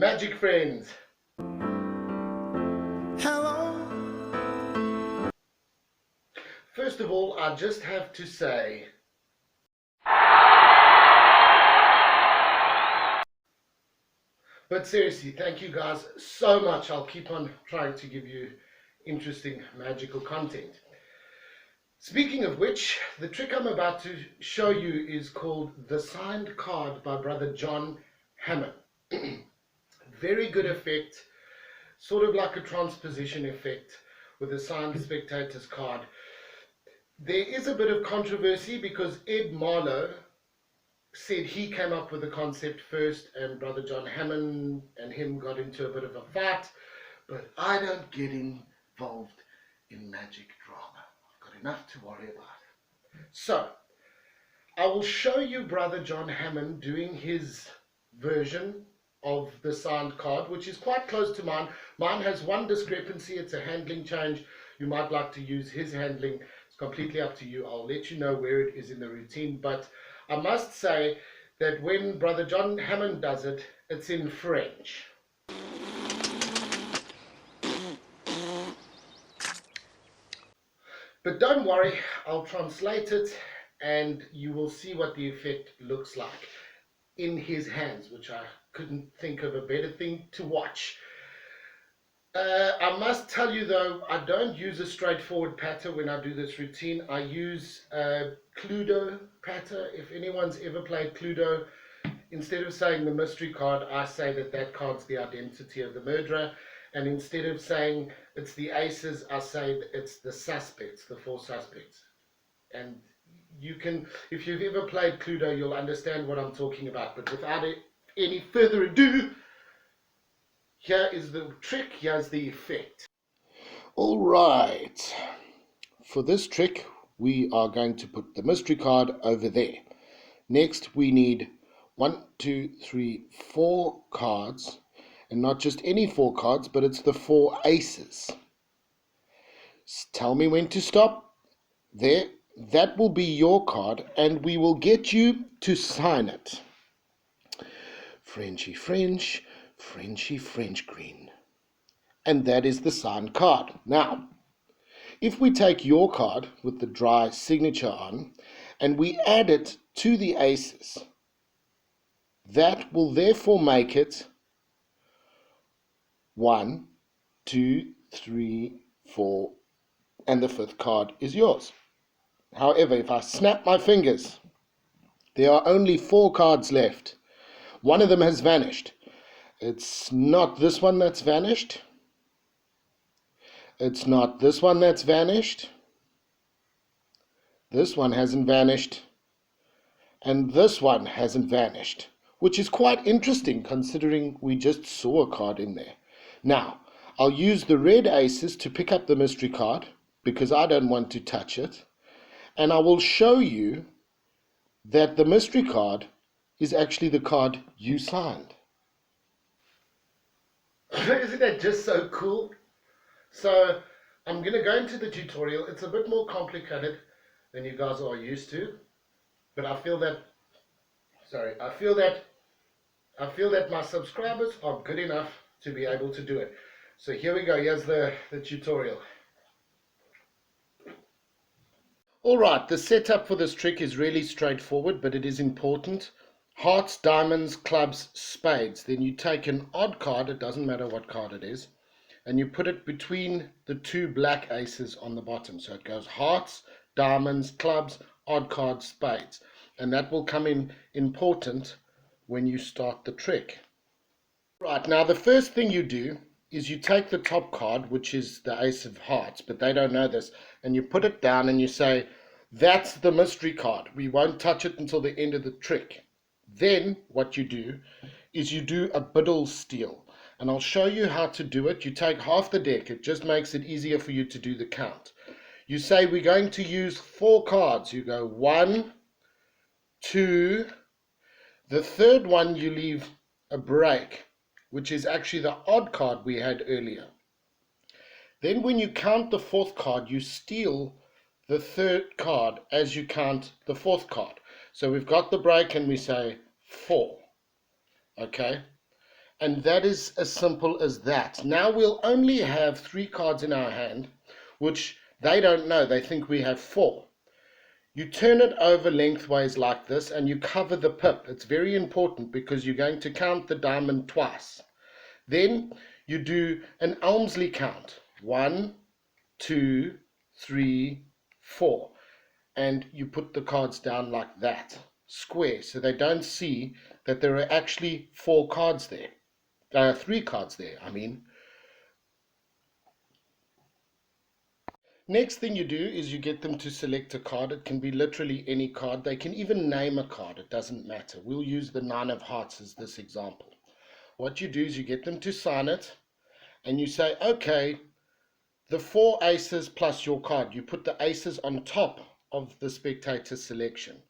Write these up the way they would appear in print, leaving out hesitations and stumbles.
Magic friends. Hello. First of all, I just have to say, but seriously, thank you guys so much. I'll keep on trying to give you interesting magical content. Speaking of which, the trick I'm about to show you is called The Signed Card by Brother John Hammond. Very good effect, sort of like a transposition effect with a signed spectator's card. There is a bit of controversy because Ed Marlowe said he came up with the concept first and Brother John Hammond and him got into a bit of a fight, but I don't get involved in magic drama. I've got enough to worry about. So, I will show you Brother John Hammond doing his version of the signed card, which is quite close to mine. Mine has one discrepancy, it's a handling change. You might like to use his handling. It's completely up to you. I'll let you know where it is in the routine, but I must say that when Brother John Hammond does it, it's in French. But don't worry, I'll translate it and you will see what the effect looks like in his hands, which I couldn't think of a better thing to watch. I must tell you though, I don't use a straightforward patter when I do this routine. I use a Cluedo patter. If anyone's ever played Cluedo, instead of saying the mystery card, I say that that card's the identity of the murderer. And instead of saying it's the aces, I say it's the suspects, the 4 suspects. And you can, if you've ever played Cluedo, you'll understand what I'm talking about. But without any further ado, here is the trick, here's the effect. All right, for this trick, we are going to put the mystery card over there. Next, we need 1, 2, 3, 4 cards, and not just any 4 cards, but it's the 4 aces. Tell me when to stop. There, that will be your card, and we will get you to sign it. Frenchy French, Frenchy French green. And that is the signed card. Now, if we take your card with the dry signature on, and we add it to the aces, that will therefore make it 1, 2, 3, 4, and the 5th card is yours. However, if I snap my fingers, there are only 4 cards left. One of them has vanished. It's not this one that's vanished. It's not this one that's vanished. This one hasn't vanished. And this one hasn't vanished, which is quite interesting considering we just saw a card in there. Now, I'll use the red aces to pick up the mystery card because I don't want to touch it. And I will show you that the mystery card is actually the card you signed. Isn't that just so cool? So I'm going to go into the tutorial. It's a bit more complicated than you guys are used to, but I feel that my subscribers are good enough to be able to do it. So here we go. Here's the tutorial. Alright, the setup for this trick is really straightforward, but it is important. Hearts, diamonds, clubs, spades. Then you take an odd card, it doesn't matter what card it is, and you put it between the 2 black aces on the bottom. So it goes hearts, diamonds, clubs, odd cards, spades. And that will come in important when you start the trick. Right, now the first thing you do is you take the top card, which is the ace of hearts, but they don't know this, and you put it down and you say, that's the mystery card. We won't touch it until the end of the trick. Then what you do is you do a BIDDLE steal. And I'll show you how to do it. You take half the deck. It just makes it easier for you to do the count. You say we're going to use 4 cards. You go 1, 2. The third one you leave a break, which is actually the odd card we had earlier. Then when you count the 4th card, you steal the 3rd card as you count the 4th card. So we've got the break and we say 4. Okay? And that is as simple as that. Now we'll only have 3 cards in our hand, which they don't know. They think we have 4. You turn it over lengthways like this and you cover the pip. It's very important because you're going to count the diamond twice. Then you do an Elmsley count. 1, 2, 3, 4. And you put the cards down like that, square, so they don't see that there are actually 4 cards there. 3 cards there, I mean. Next thing you do is you get them to select a card. It can be literally any card. They can even name a card. It doesn't matter. We'll use the 9 of hearts as this example. What you do is you get them to sign it and you say, okay, the 4 aces plus your card. You put the aces on top of the spectator selection.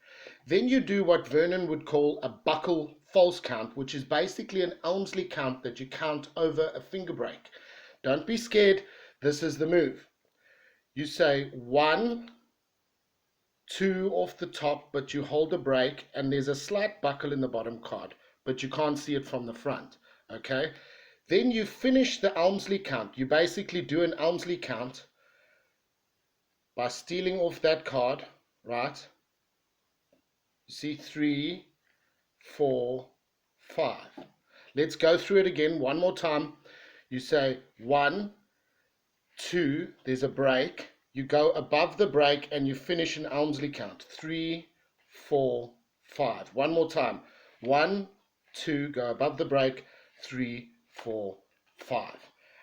Then you do what Vernon would call a buckle false count, which is basically an Elmsley count that you count over a finger break. Don't be scared. This is the move. You say 1, 2 off the top, but you hold a break, and there's a slight buckle in the bottom card, but you can't see it from the front. Okay? Then you finish the Elmsley count. You basically do an Elmsley count by stealing off that card, right? You see 3, 4, 5. Let's go through it again one more time. You say 1, 2, there's a break. You go above the break and you finish an Elmsley count. 3, 4, 5. One more time. 1, 2, go above the break. 3, 4, 5.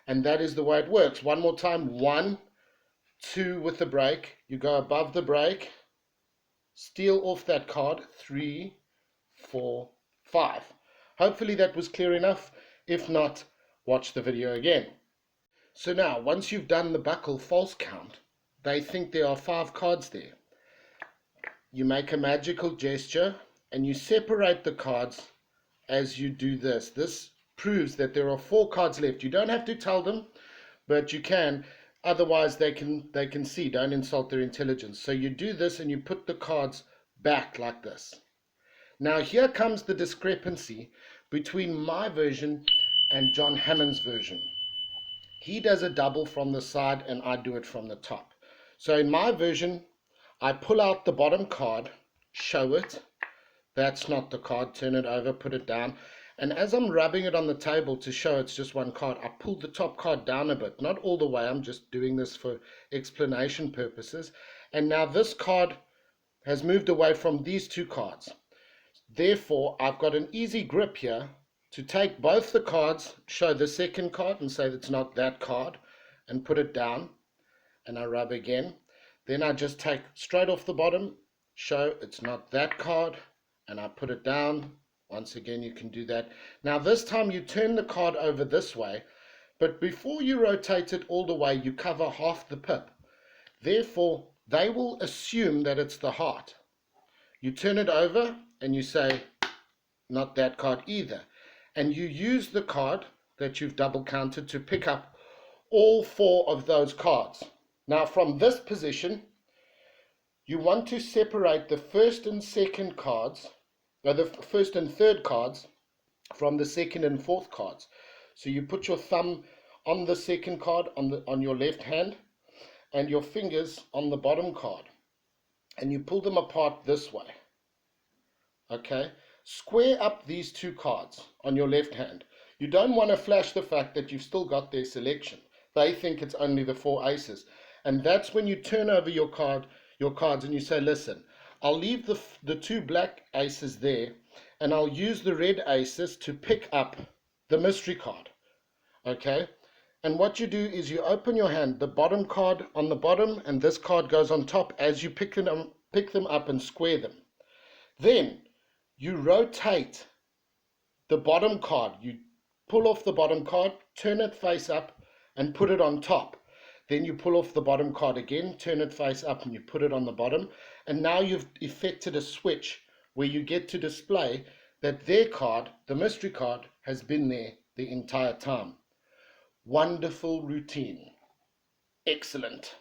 And that is the way it works. One more time. 1, 2 with the break. You go above the break. Steal off that card. 3, 4, 5. Hopefully that was clear enough. If not, watch the video again. So now, once you've done the buckle false count, they think there are 5 cards there. You make a magical gesture and you separate the cards as you do this. This proves that there are 4 cards left. You don't have to tell them, but you can. Otherwise, they can see. Don't insult their intelligence. So you do this and you put the cards back like this. Now here comes the discrepancy between my version and John Hammond's version. He does a double from the side and I do it from the top. So in my version, I pull out the bottom card, show it. That's not the card. Turn it over, put it down. And as I'm rubbing it on the table to show it's just one card, I pull the top card down a bit. Not all the way. I'm just doing this for explanation purposes. And now this card has moved away from these 2 cards. Therefore, I've got an easy grip here to take both the cards, show the second card and say it's not that card, and put it down, and I rub again. Then I just take straight off the bottom, show it's not that card, and I put it down. Once again, you can do that. Now this time you turn the card over this way, but before you rotate it all the way, you cover half the pip. Therefore, they will assume that it's the heart. You turn it over and you say, not that card either. And you use the card that you've double counted to pick up all 4 of those cards. Now from this position, you want to separate the first and second cards, or the first and third cards, from the second and fourth cards. So you put your thumb on the second card on your left hand and your fingers on the bottom card. And you pull them apart this way. Okay? Square up these 2 cards on your left hand. You don't want to flash the fact that you've still got their selection. They think it's only the 4 aces. And that's when you turn over your cards and you say, listen, I'll leave the 2 black aces there and I'll use the red aces to pick up the mystery card. Okay? And what you do is you open your hand, the bottom card on the bottom and this card goes on top as you pick them up and square them. Then you rotate the bottom card. You pull off the bottom card, turn it face up and put it on top. Then you pull off the bottom card again, turn it face up and you put it on the bottom. And now you've effected a switch where you get to display that their card, the mystery card, has been there the entire time. Wonderful routine. Excellent.